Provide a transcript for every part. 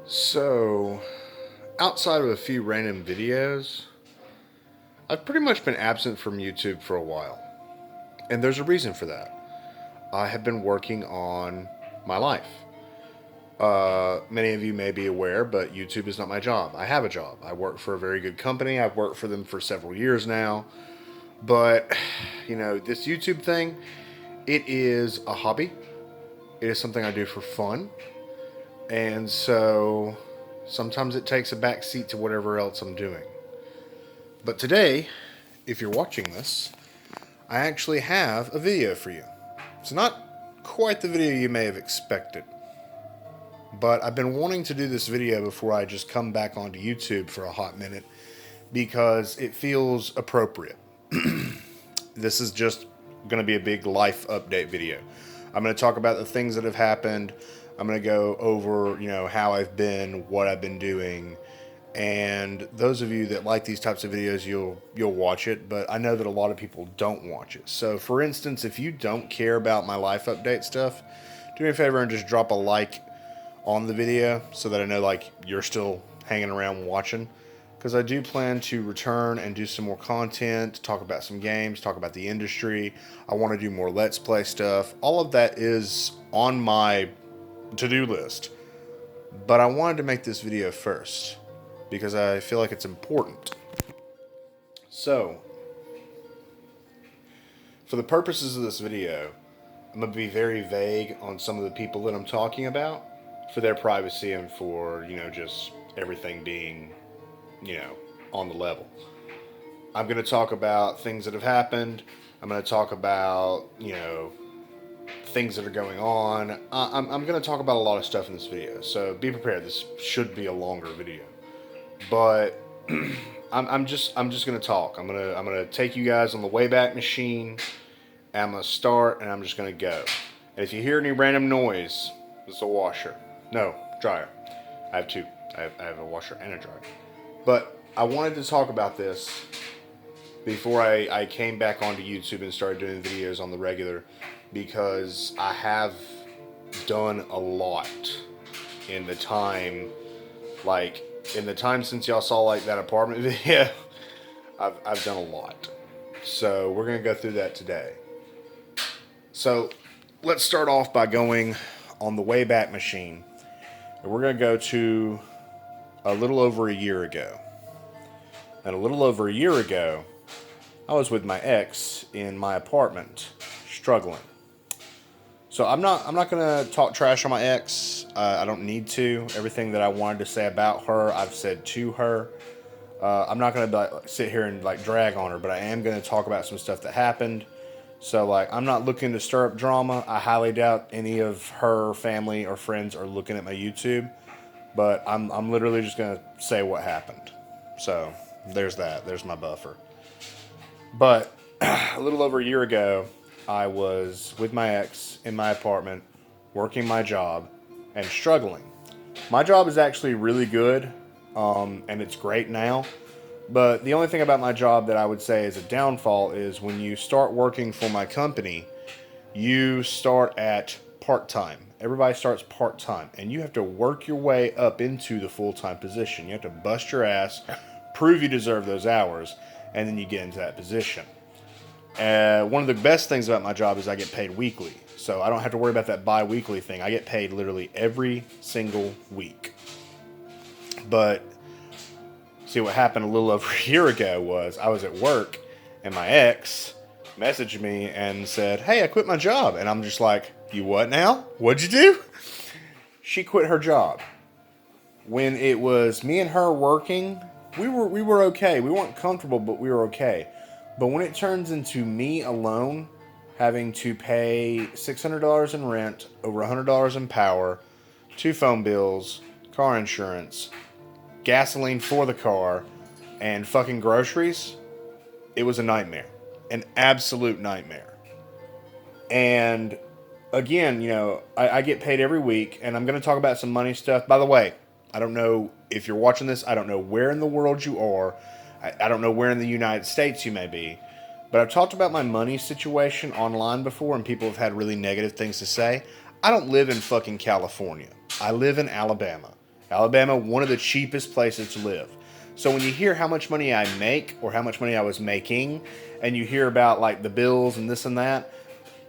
So, outside of a few random videos, I've pretty much been absent from YouTube for a while. And there's a reason for that. I have been working on my life. Many of you may be aware, but YouTube is not my job. I have a job. I work for a very good company. I've worked for them for several years now. But, this YouTube thing, it is a hobby. It is something I do for fun. And so sometimes it takes a back seat to whatever else I'm doing. But today, if you're watching this, I actually have a video for you. It's not quite the video you may have expected, but I've been wanting to do this video before I just come back onto YouTube for a hot minute because it feels appropriate. This is just going to be a big life update video. I'm going to talk about the things that have happened. I'm going to go over, how I've been, what I've been doing. And those of you that like these types of videos, you'll watch it, but I know that a lot of people don't watch it. So for instance, if you don't care about my life update stuff, do me a favor and just drop a like on the video so that I know you're still hanging around watching. Because I do plan to return and do some more content, talk about some games, talk about the industry. I want to do more Let's Play stuff. All of that is on my to-do list. But I wanted to make this video first because I feel like it's important. So, for the purposes of this video, I'm going to be very vague on some of the people that I'm talking about for their privacy and for, just everything being, on the level. I'm going to talk about things that have happened. I'm going to talk about, things that are going on. I'm going to talk about a lot of stuff in this video, so be prepared. This should be a longer video. But I'm just gonna talk. I'm gonna take you guys on the Wayback Machine. And I'm gonna start, and I'm just gonna go. And if you hear any random noise, it's a washer. No, dryer. I have two. I have a washer and a dryer. But I wanted to talk about this before I came back onto YouTube and started doing videos on the regular, because I have done a lot in the time, since y'all saw that apartment video. I've done a lot. So we're going to go through that today. So let's start off by going on the Wayback Machine. And we're going to go to a little over a year ago. And a little over a year ago, I was with my ex in my apartment, struggling. So I'm not going to talk trash on my ex. I don't need to. Everything that I wanted to say about her, I've said to her. I'm not going to sit here and drag on her, but I am going to talk about some stuff that happened. So I'm not looking to stir up drama. I highly doubt any of her family or friends are looking at my YouTube, but I'm literally just going to say what happened. So there's that. There's my buffer. But a little over a year ago, I was with my ex in my apartment, working my job, and struggling. My job is actually really good, and it's great now. But the only thing about my job that I would say is a downfall is when you start working for my company, you start at part-time. Everybody starts part-time, and you have to work your way up into the full-time position. You have to bust your ass, prove you deserve those hours, and then you get into that position. One of the best things about my job is I get paid weekly. So I don't have to worry about that bi-weekly thing. I get paid literally every single week. But see, what happened a little over a year ago was I was at work and my ex messaged me and said, "Hey, I quit my job." And I'm just like, "You what now? What'd you do?" She quit her job. When it was me and her working, we were okay. We weren't comfortable, but we were okay. But when it turns into me alone having to pay $600 in rent, over $100 in power, 2 phone bills, car insurance, gasoline for the car, and fucking groceries, it was a nightmare. An absolute nightmare. And again, I get paid every week, and I'm going to talk about some money stuff. By the way, I don't know if you're watching this, I don't know where in the world you are. I don't know where in the United States you may be, but I've talked about my money situation online before, and people have had really negative things to say. I don't live in fucking California. I live in Alabama. Alabama, one of the cheapest places to live. So when you hear how much money I make or how much money I was making, and you hear about like the bills and this and that,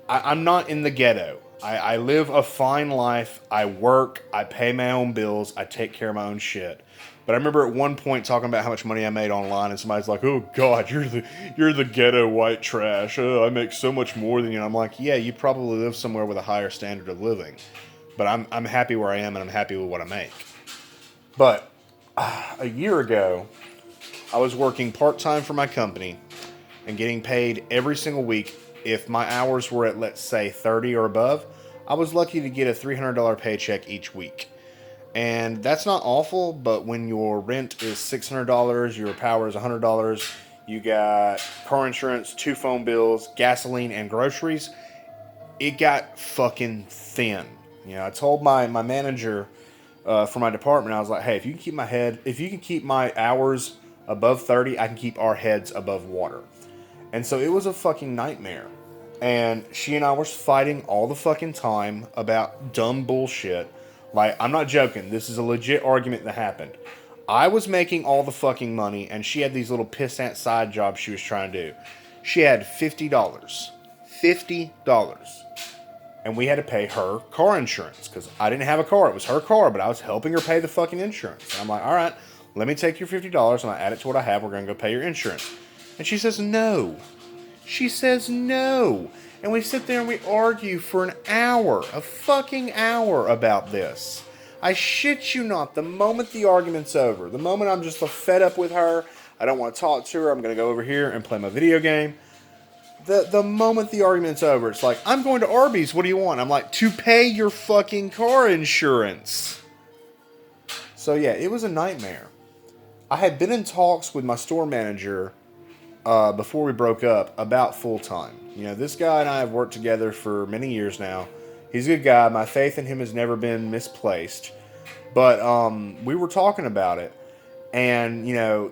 I'm not in the ghetto. I live a fine life. I work. I pay my own bills. I take care of my own shit. But I remember at one point talking about how much money I made online, and somebody's like, "Oh God, you're the ghetto white trash. Oh, I make so much more than you." And I'm like, "Yeah, you probably live somewhere with a higher standard of living, but I'm happy where I am, and I'm happy with what I make." But a year ago, I was working part time for my company and getting paid every single week. If my hours were at, let's say, 30 or above, I was lucky to get a $300 paycheck each week. And that's not awful, but when your rent is $600, your power is $100, you got car insurance, 2 phone bills, gasoline, and groceries, it got fucking thin. I told my manager for my department, I was like, hey, if you can keep my hours above 30, I can keep our heads above water. And so it was a fucking nightmare. And she and I were fighting all the fucking time about dumb bullshit. Like, I'm not joking. This is a legit argument that happened. I was making all the fucking money, and she had these little pissant side jobs she was trying to do. She had $50. $50. And we had to pay her car insurance because I didn't have a car. It was her car, but I was helping her pay the fucking insurance. And I'm like, all right, let me take your $50 and I add it to what I have. We're going to go pay your insurance. And she says, no. She says no. And we sit there and we argue for an hour, a fucking hour about this. I shit you not, the moment the argument's over, the moment I'm just fed up with her, I don't want to talk to her, I'm going to go over here and play my video game. The moment the argument's over, it's like, I'm going to Arby's, what do you want? I'm like, to pay your fucking car insurance. So yeah, it was a nightmare. I had been in talks with my store manager before we broke up about full-time. This guy and I have worked together for many years now. He's a good guy. My faith in him has never been misplaced. But we were talking about it. And,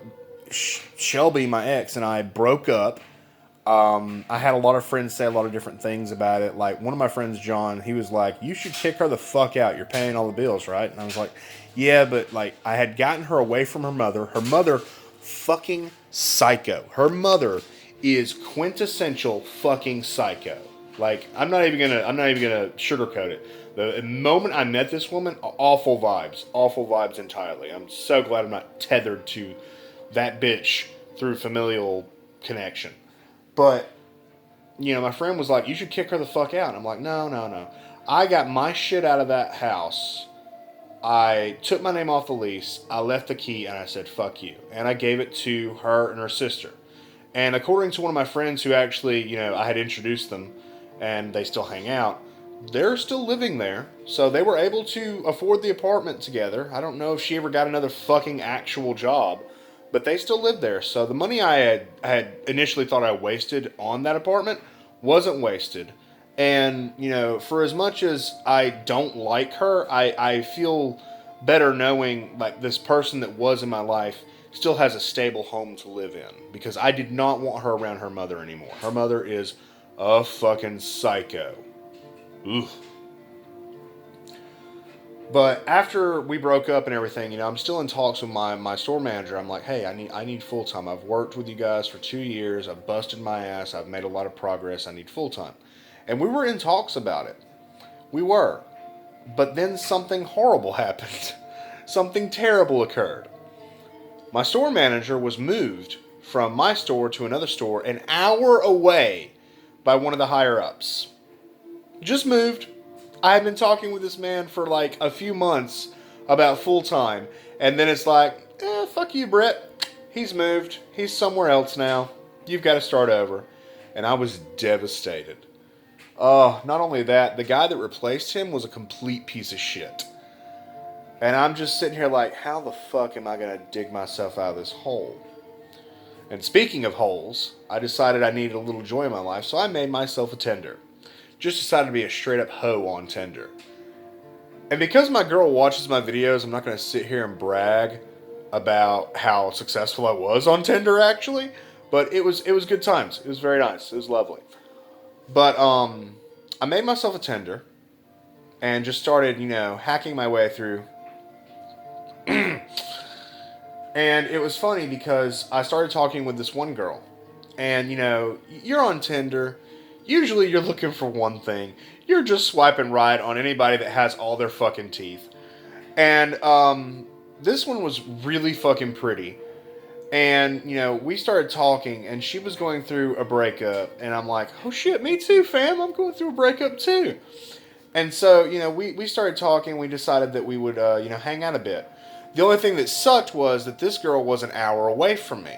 Shelby, my ex, and I broke up. I had a lot of friends say a lot of different things about it. Like, one of my friends, John, he was like, you should kick her the fuck out. You're paying all the bills, right? And I was like, yeah, but, like, I had gotten her away from her mother. Her mother, fucking psycho. Her mother is quintessential fucking psycho. Like, I'm not even gonna sugarcoat it. The moment I met this woman, awful vibes entirely. I'm so glad I'm not tethered to that bitch through familial connection. But, my friend was like, you should kick her the fuck out. And I'm like, no. I got my shit out of that house. I took my name off the lease. I left the key and I said, fuck you. And I gave it to her and her sister. And according to one of my friends who actually, I had introduced them and they still hang out, they're still living there. So they were able to afford the apartment together. I don't know if she ever got another fucking actual job. But they still live there. So the money I had initially thought I wasted on that apartment wasn't wasted. And, for as much as I don't like her, I feel better knowing, like, this person that was in my life still has a stable home to live in. Because I did not want her around her mother anymore. Her mother is a fucking psycho. Ooh. But after we broke up and everything, I'm still in talks with my store manager. I'm like, hey, I need full time. I've worked with you guys for 2 years. I've busted my ass. I've made a lot of progress. I need full time. And we were in talks about it. We were. But then something horrible happened. Something terrible occurred. My store manager was moved from my store to another store an hour away by one of the higher ups. Just moved. I had been talking with this man for like a few months about full time, and then it's like, fuck you, Brett. He's moved. He's somewhere else now. You've got to start over. And I was devastated. Not only that, the guy that replaced him was a complete piece of shit. And I'm just sitting here like, how the fuck am I going to dig myself out of this hole? And speaking of holes, I decided I needed a little joy in my life, so I made myself a Tinder. Just decided to be a straight up hoe on Tinder. And because my girl watches my videos, I'm not going to sit here and brag about how successful I was on Tinder, actually. But it was good times. It was very nice. It was lovely. But I made myself a Tinder and just started, hacking my way through And it was funny because I started talking with this one girl. And, you're on Tinder. Usually you're looking for one thing. You're just swiping right on anybody that has all their fucking teeth. And this one was really fucking pretty. And, we started talking, and she was going through a breakup. And I'm like, oh shit, me too, fam. I'm going through a breakup too. And so, we started talking. We decided that we would, hang out a bit. The only thing that sucked was that this girl was an hour away from me.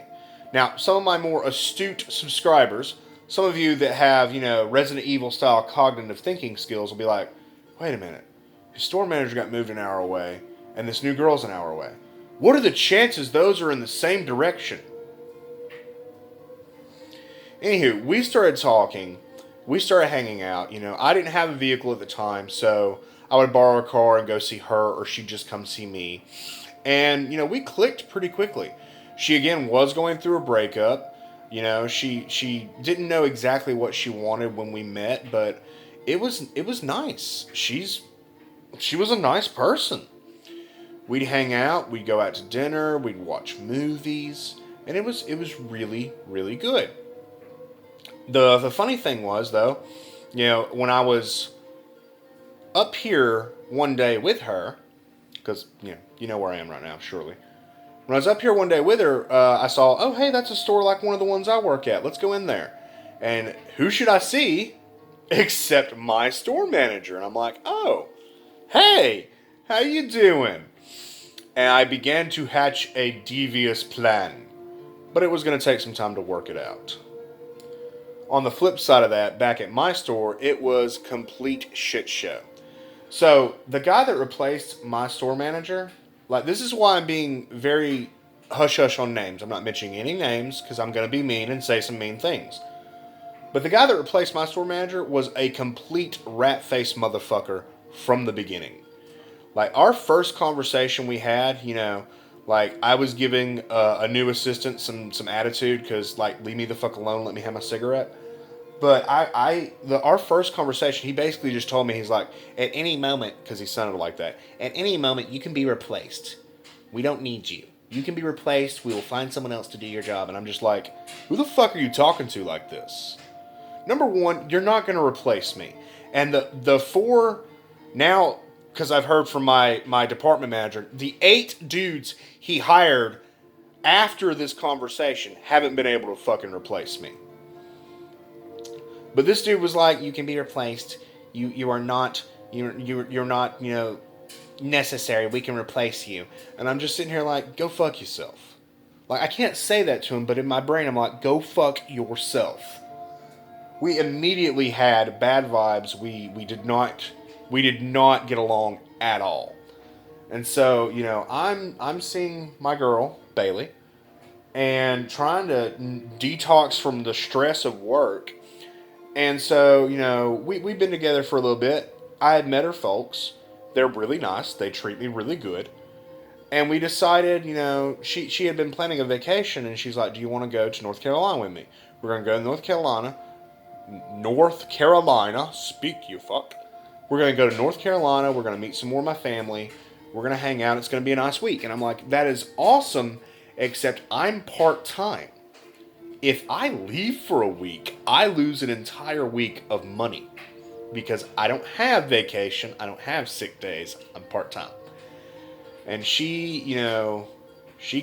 Now, some of my more astute subscribers, some of you that have, Resident Evil style cognitive thinking skills will be like, wait a minute. His store manager got moved an hour away, and this new girl's an hour away. What are the chances those are in the same direction? Anywho, we started talking. We started hanging out. I didn't have a vehicle at the time, so I would borrow a car and go see her, or she'd just come see me. And, we clicked pretty quickly. She, again, was going through a breakup. She didn't know exactly what she wanted when we met, but it was nice. She was a nice person. We'd hang out, we'd go out to dinner, we'd watch movies, and it was really, really good. The funny thing was, though, when I was up here one day with her, because, you know where I am right now, surely. When I was up here one day with her, I saw, oh, hey, that's a store like one of the ones I work at. Let's go in there. And who should I see except my store manager? And I'm like, oh, hey, how you doing? And I began to hatch a devious plan. But it was going to take some time to work it out. On the flip side of that, back at my store, it was complete shit show. So, the guy that replaced my store manager, this is why I'm being very hush-hush on names. I'm not mentioning any names, because I'm going to be mean and say some mean things. But the guy that replaced my store manager was a complete rat-faced motherfucker from the beginning. Our first conversation we had, I was giving a new assistant some attitude, because, leave me the fuck alone, let me have my cigarette. But our first conversation, he basically just told me, he's like, at any moment, because he sounded like that, at any moment you can be replaced. We don't need you. You can be replaced. We will find someone else to do your job. And I'm just like, who the fuck are you talking to like this? Number one, you're not going to replace me. And the four, now, because I've heard from my department manager, the 8 dudes he hired after this conversation haven't been able to fucking replace me. But this dude was like, you can be replaced. You are not, you're not, necessary. We can replace you. And I'm just sitting here like, go fuck yourself. I can't say that to him, but in my brain I'm like, go fuck yourself. We immediately had bad vibes. We did not get along at all. And so, I'm seeing my girl, Bailey, and trying to detox from the stress of work. And so, we've been together for a little bit. I had met her folks. They're really nice. They treat me really good. And we decided, she had been planning a vacation, and she's like, do you want to go to North Carolina with me? We're going to go to North Carolina. North Carolina. Speak, you fuck. We're going to go to North Carolina. We're going to meet some more of my family. We're going to hang out. It's going to be a nice week. And I'm like, that is awesome, except I'm part-time. If I leave for a week, I lose an entire week of money because I don't have vacation. I don't have sick days. I'm part-time. And she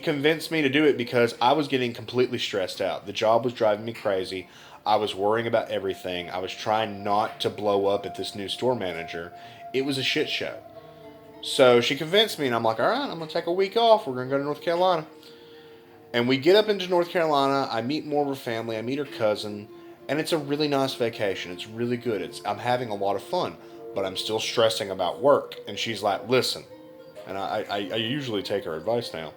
convinced me to do it because I was getting completely stressed out. The job was driving me crazy. I was worrying about everything. I was trying not to blow up at this new store manager. It was a shit show. So she convinced me, and I'm like, all right, I'm going to take a week off. We're going to go to North Carolina. And we get up into North Carolina. I meet more of her family. I meet her cousin. And it's a really nice vacation. It's really good. I'm having a lot of fun. But I'm still stressing about work. And she's like, listen. And I usually take her advice now.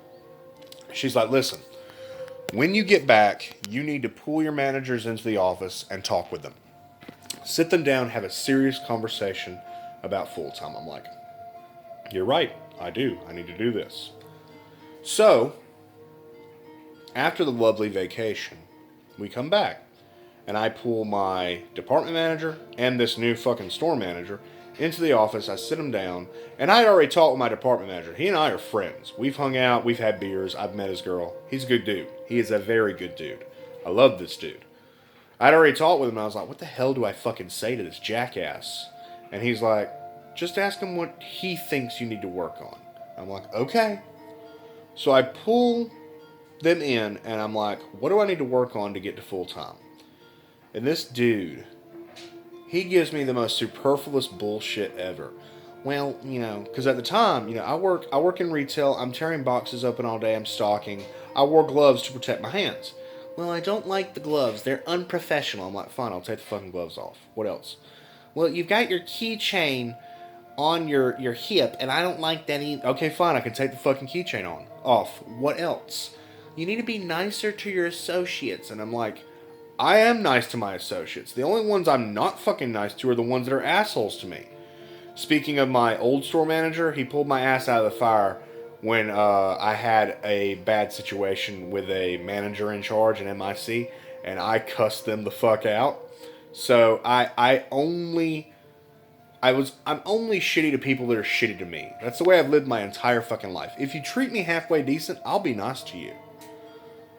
She's like, listen. When you get back, you need to pull your managers into the office and talk with them. Sit them down, have a serious conversation about full-time. I'm like, you're right. I do. I need to do this. So, after the lovely vacation, we come back. And I pull my department manager and this new fucking store manager. into the office. I sit him down, and I had already talked with my department manager. He and I are friends. We've hung out. We've had beers. I've met his girl. He's a good dude. He is a very good dude. I love this dude. I'd already talked with him, and I was like, what the hell do I fucking say to this jackass? And he's like, just ask him what he thinks you need to work on. I'm like, okay. So I pull them in, and I'm like, what do I need to work on to get to full time? And this dude, he gives me the most superfluous bullshit ever. Well, because at the time, I work in retail. I'm tearing boxes open all day. I'm stocking. I wore gloves to protect my hands. Well, I don't like the gloves. They're unprofessional. I'm like, fine, I'll take the fucking gloves off. What else? Well, you've got your keychain on your hip, and I don't like that either. Okay, fine, I can take the fucking keychain off. What else? You need to be nicer to your associates. And I'm like, I am nice to my associates. The only ones I'm not fucking nice to are the ones that are assholes to me. Speaking of my old store manager, he pulled my ass out of the fire when I had a bad situation with a manager in charge in MIC, and I cussed them the fuck out. So I'm only shitty to people that are shitty to me. That's the way I've lived my entire fucking life. If you treat me halfway decent, I'll be nice to you.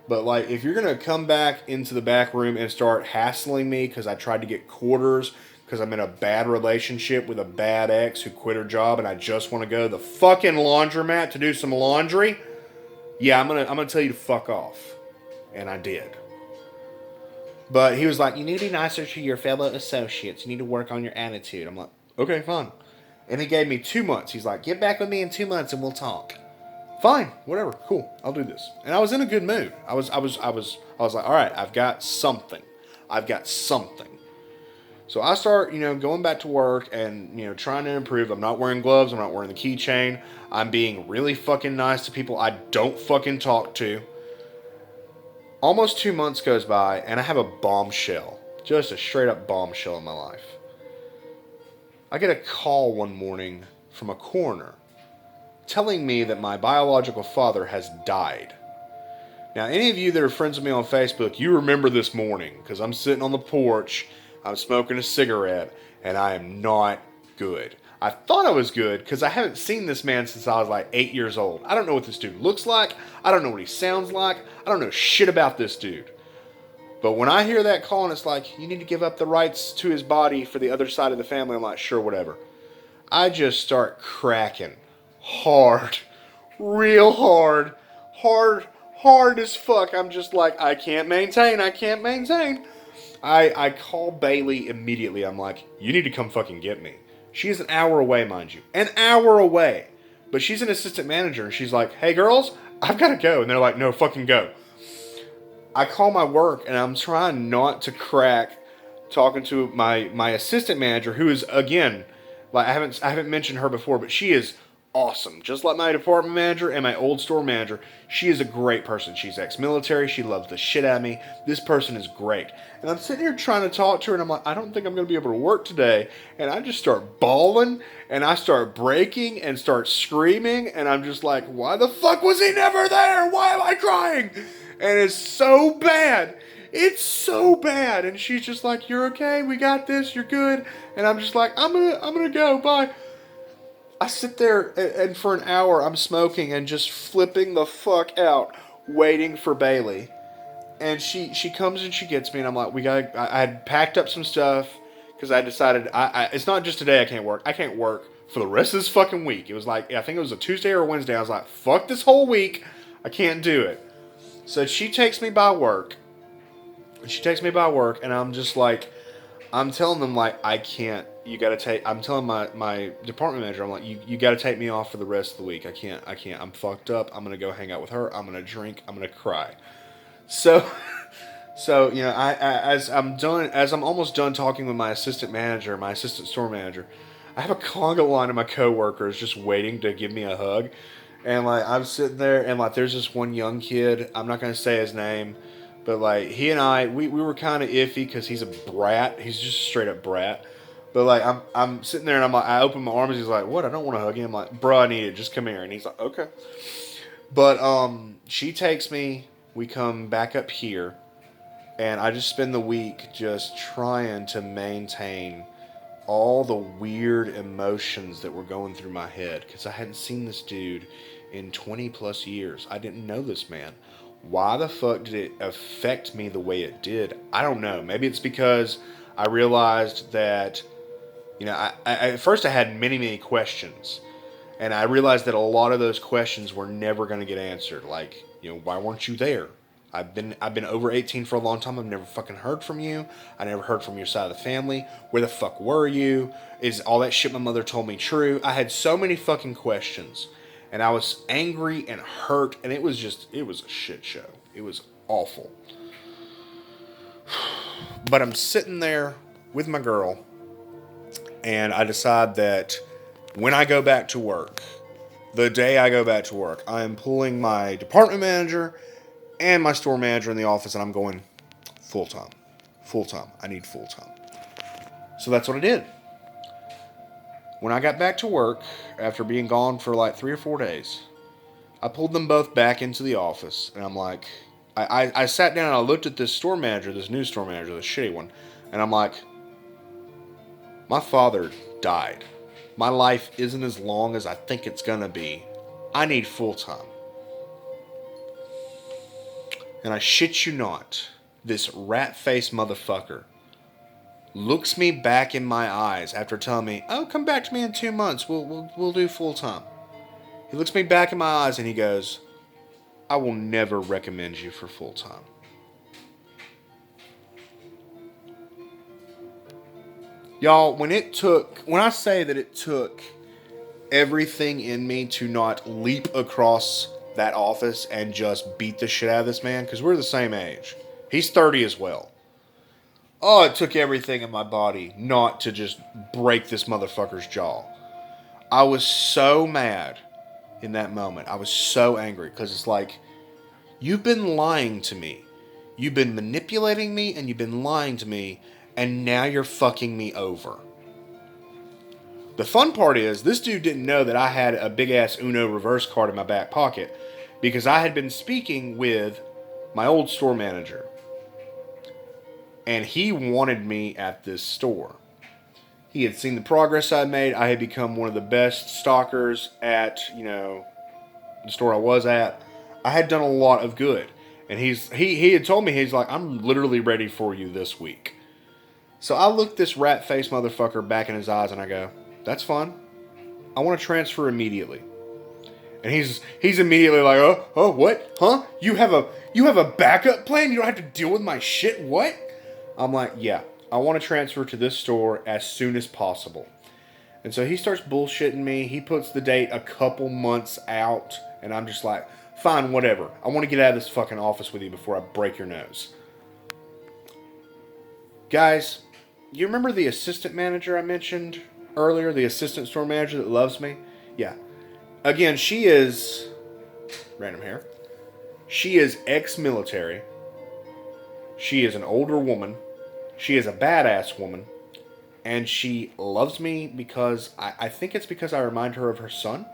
But like, if you're gonna come back into the back room and start hassling me because I tried to get quarters because I'm in a bad relationship with a bad ex who quit her job and I just want to go to the fucking laundromat to do some laundry, yeah, I'm gonna tell you to fuck off. And I did. But he was like, you need to be nicer to your fellow associates. You need to work on your attitude. I'm like, okay, fine. And he gave me 2 months. He's like, get back with me in 2 months and we'll talk. Fine, whatever, cool, I'll do this. And I was in a good mood. I was like, all right, I've got something. So I start, going back to work and, trying to improve. I'm not wearing gloves. I'm not wearing the keychain. I'm being really fucking nice to people I don't fucking talk to. Almost 2 months goes by and I have a bombshell. Just a straight up bombshell in my life. I get a call one morning from a coroner telling me that my biological father has died. Now, any of you that are friends with me on Facebook, you remember this morning, because I'm sitting on the porch, I'm smoking a cigarette, and I am not good. I thought I was good, because I haven't seen this man since I was like 8 years old. I don't know what this dude looks like, I don't know what he sounds like, I don't know shit about this dude. But when I hear that call and it's like, you need to give up the rights to his body for the other side of the family, I'm like, sure, whatever. I just start cracking. Hard. Real hard. Hard as fuck. I'm just like, I can't maintain. I call Bailey immediately. I'm like, you need to come fucking get me. She's an hour away, mind you. An hour away. But she's an assistant manager, and she's like, hey girls, I've got to go. And they're like, no, fucking go. I call my work, and I'm trying not to crack talking to my assistant manager, who is, again, like I haven't mentioned her before, but she is awesome. Just like my department manager and my old store manager, she is a great person. She's ex-military. She loves the shit out of me. This person is great. And I'm sitting here trying to talk to her, and I'm like, I don't think I'm going to be able to work today. And I just start bawling, and I start breaking and start screaming, and I'm just like, why the fuck was he never there? Why am I crying? And it's so bad. It's so bad. And she's just like, you're okay. We got this. You're good. And I'm just like, I'm gonna go. Bye. I sit there and for an hour I'm smoking and just flipping the fuck out, waiting for Bailey. And she comes and she gets me, and I'm like, I had packed up some stuff because I decided it's not just today I can't work. I can't work for the rest of this fucking week. It was like, I think it was a Tuesday or a Wednesday. I was like, fuck this whole week. I can't do it. So she takes me by work. And I'm just like, I'm telling them, like, I can't. I'm telling my department manager, I'm like, you got to take me off for the rest of the week. I can't. I'm fucked up. I'm going to go hang out with her. I'm going to drink. I'm going to cry. So as I'm almost done talking with my assistant store manager, I have a conga line of my coworkers just waiting to give me a hug. And like, I'm sitting there, and like, there's this one young kid. I'm not going to say his name, but like, he and I, we were kind of iffy because he's a brat. He's just a straight up brat. But like, I'm sitting there, and I'm like, I open my arms. He's like, what? I don't want to hug him. I'm like, bro, I need it. Just come here. And he's like, okay. But she takes me. We come back up here, and I just spend the week just trying to maintain all the weird emotions that were going through my head because I hadn't seen this dude in 20 plus years. I didn't know this man. Why the fuck did it affect me the way it did? I don't know. Maybe it's because I realized that, at first I had many, many questions. And I realized that a lot of those questions were never going to get answered. Like, why weren't you there? I've been over 18 for a long time. I've never fucking heard from you. I never heard from your side of the family. Where the fuck were you? Is all that shit my mother told me true? I had so many fucking questions. And I was angry and hurt. And it was a shit show. It was awful. But I'm sitting there with my girl. And I decide that when I go back to work, the day I go back to work, I am pulling my department manager and my store manager in the office, and I'm going full-time. Full-time. I need full-time. So that's what I did. When I got back to work, after being gone for like 3 or 4 days, I pulled them both back into the office, and I'm like, I sat down and I looked at this store manager, this new store manager, the shitty one, and I'm like, my father died. My life isn't as long as I think it's gonna be. I need full-time. And I shit you not, this rat-faced motherfucker looks me back in my eyes after telling me, "Oh, come back to me in 2 months. We'll do full-time." He looks me back in my eyes and he goes, "I will never recommend you for full-time." Y'all, when I say that it took everything in me to not leap across that office and just beat the shit out of this man, because we're the same age. He's 30 as well. Oh, it took everything in my body not to just break this motherfucker's jaw. I was so mad in that moment. I was so angry because it's like, you've been lying to me. You've been manipulating me and you've been lying to me, and now you're fucking me over. The fun part is, this dude didn't know that I had a big-ass Uno reverse card in my back pocket because I had been speaking with my old store manager. And he wanted me at this store. He had seen the progress I made. I had become one of the best stockers at, the store I was at. I had done a lot of good. And he had told me, he's like, "I'm literally ready for you this week." So I looked this rat-faced motherfucker back in his eyes and I go, "That's fine. I want to transfer immediately." And he's immediately like, "Oh, what? Huh? You have a backup plan? You don't have to deal with my shit? What?" I'm like, "Yeah, I want to transfer to this store as soon as possible." And so he starts bullshitting me. He puts the date a couple months out, and I'm just like, "Fine, whatever. I want to get out of this fucking office with you before I break your nose." Guys, you remember the assistant manager I mentioned earlier? The assistant store manager that loves me? Yeah. Again, she is... random hair. She is ex-military. She is an older woman. She is a badass woman. And she loves me because... I think it's because I remind her of her son.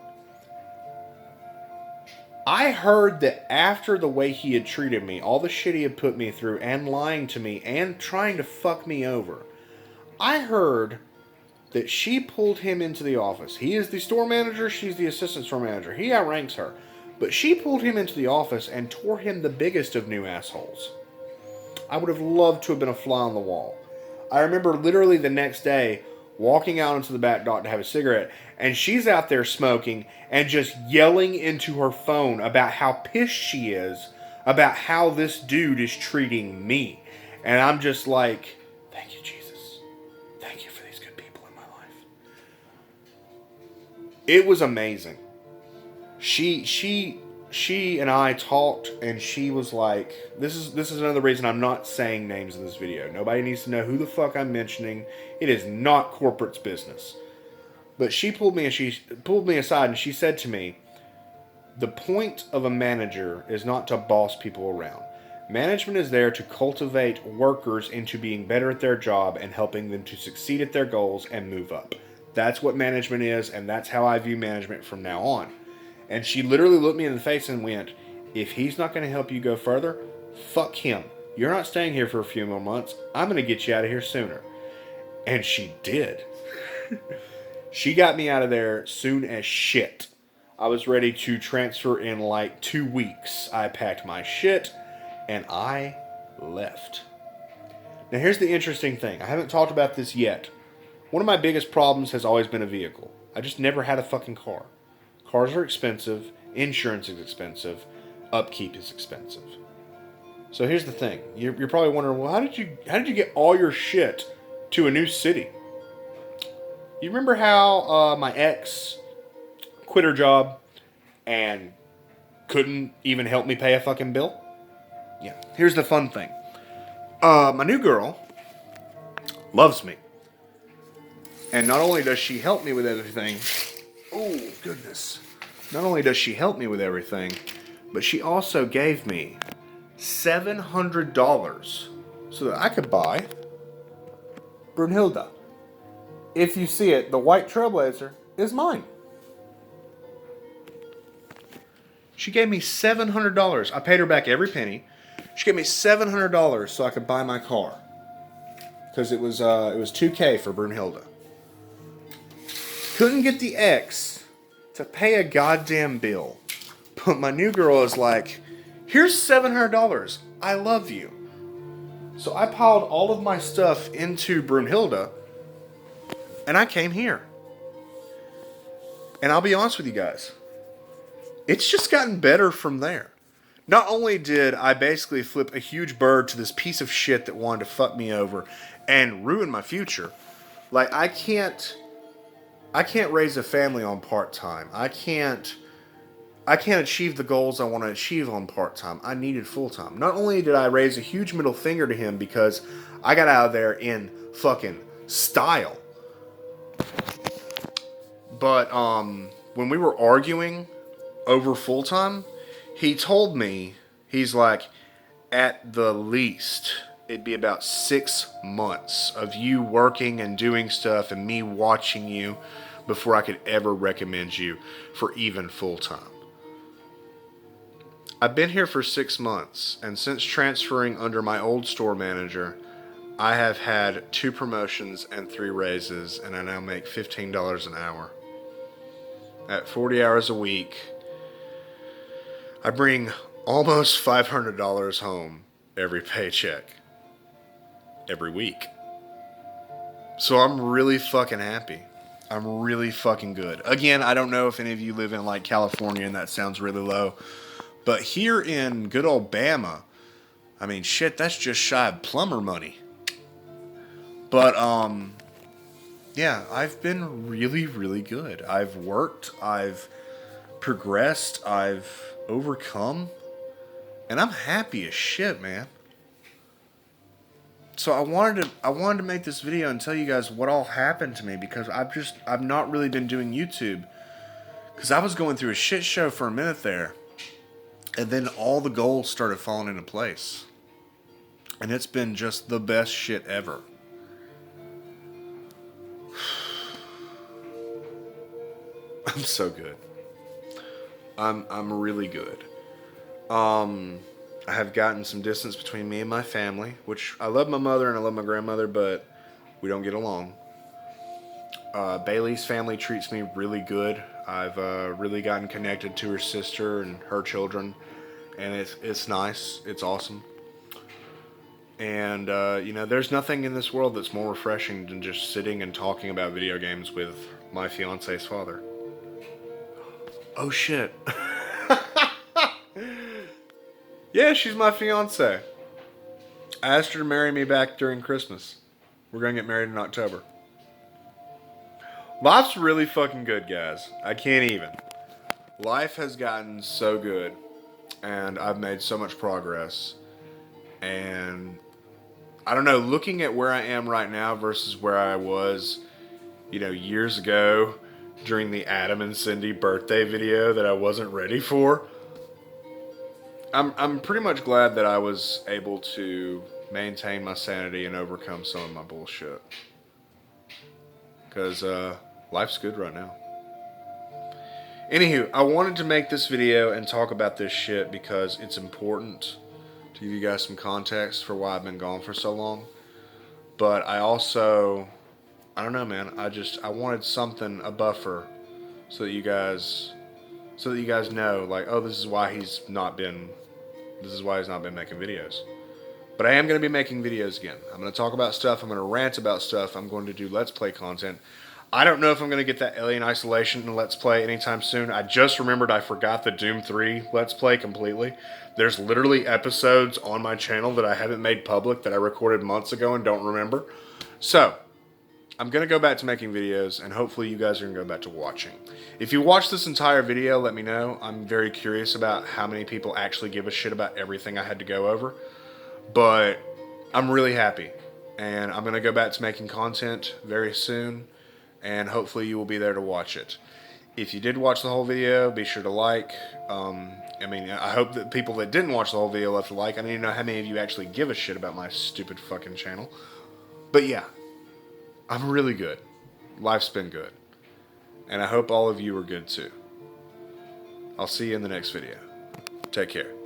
I heard that after the way he had treated me, all the shit he had put me through, and lying to me, and trying to fuck me over, I heard that she pulled him into the office. He is the store manager, she's the assistant store manager. He outranks her. But she pulled him into the office and tore him the biggest of new assholes. I would have loved to have been a fly on the wall. I remember literally the next day walking out into the back dock to have a cigarette, and she's out there smoking and just yelling into her phone about how pissed she is about how this dude is treating me. And I'm just like, "Thank you, Jesus. Thank you for these good people in my life." It was amazing. She and I talked, and she was like, this is another reason I'm not saying names in this video. Nobody needs to know who the fuck I'm mentioning. It is not corporate's business. But she pulled me aside and she said to me, "The point of a manager is not to boss people around. Management is there to cultivate workers into being better at their job and helping them to succeed at their goals and move up. That's what management is, and that's how I view management from now on." And she literally looked me in the face and went, "If he's not going to help you go further, fuck him. You're not staying here for a few more months. I'm going to get you out of here sooner." And she did. She got me out of there soon as shit. I was ready to transfer in like 2 weeks. I packed my shit and I left. Now, here's the interesting thing. I haven't talked about this yet. One of my biggest problems has always been a vehicle. I just never had a fucking car. Cars are expensive, insurance is expensive, upkeep is expensive. So here's the thing. You're probably wondering, well, how did you get all your shit to a new city? You remember how my ex quit her job and couldn't even help me pay a fucking bill? Yeah. Here's the fun thing. My new girl loves me. And not only does she help me with everything, oh goodness. Not only does she help me with everything, but she also gave me $700 so that I could buy Brunhilde. If you see it, the white Trailblazer is mine. She gave me $700. I paid her back every penny. She gave me $700 so I could buy my car. Because it was $2,000 for Brunhilde. Couldn't get the ex to pay a goddamn bill. But my new girl is like, here's $700. I love you. So I piled all of my stuff into Brunhilde. And I came here. And I'll be honest with you guys. It's just gotten better from there. Not only did I basically flip a huge bird to this piece of shit that wanted to fuck me over and ruin my future. Like, I can't raise a family on part-time. I can't achieve the goals I want to achieve on part-time. I needed full-time. Not only did I raise a huge middle finger to him because I got out of there in fucking style. But when we were arguing over full-time, he told me, he's like, at the least, it'd be about 6 months of you working and doing stuff and me watching you before I could ever recommend you for even full-time. I've been here for 6 months, and since transferring under my old store manager, I have had 2 promotions and 3 raises, and I now make $15 an hour. At 40 hours a week, I bring almost $500 home every paycheck, every week. So I'm really fucking happy. I'm really fucking good. Again, I don't know if any of you live in like California and that sounds really low, but here in good old Bama, I mean, shit, that's just shy of plumber money. But, yeah, I've been really, really good. I've worked, I've progressed, I've overcome, and I'm happy as shit, man. So I wanted to make this video and tell you guys what all happened to me, because I've not really been doing YouTube, because I was going through a shit show for a minute there, and then all the goals started falling into place, and it's been just the best shit ever. I'm so good. I'm really good. I have gotten some distance between me and my family, which I love my mother and I love my grandmother, but we don't get along. Bailey's family treats me really good. I've really gotten connected to her sister and her children, and it's nice. It's awesome. And, there's nothing in this world that's more refreshing than just sitting and talking about video games with my fiance's father. Oh, shit. Yeah, she's my fiance. I asked her to marry me back during Christmas. We're going to get married in October. Life's really fucking good, guys. I can't even. Life has gotten so good, and I've made so much progress. And I don't know, looking at where I am right now versus where I was, years ago during the Adam and Cindy birthday video that I wasn't ready for, I'm pretty much glad that I was able to maintain my sanity and overcome some of my bullshit. Because life's good right now. Anywho, I wanted to make this video and talk about this shit because it's important to give you guys some context for why I've been gone for so long. But I also I don't know, man. I wanted something, a buffer, so that you guys know, like, oh, this is why he's not been making videos. But I am going to be making videos again. I'm going to talk about stuff. I'm going to rant about stuff. I'm going to do Let's Play content. I don't know if I'm going to get that Alien Isolation Let's Play anytime soon. I just remembered I forgot the Doom 3 Let's Play completely. There's literally episodes on my channel that I haven't made public that I recorded months ago and don't remember. So, I'm going to go back to making videos, and hopefully you guys are going to go back to watching. If you watch this entire video, let me know. I'm very curious about how many people actually give a shit about everything I had to go over. But I'm really happy, and I'm going to go back to making content very soon, and hopefully you will be there to watch it. If you did watch the whole video, be sure to like. I hope that people that didn't watch the whole video left a like. I need to know how many of you actually give a shit about my stupid fucking channel. But yeah, I'm really good. Life's been good. And I hope all of you are good too. I'll see you in the next video. Take care.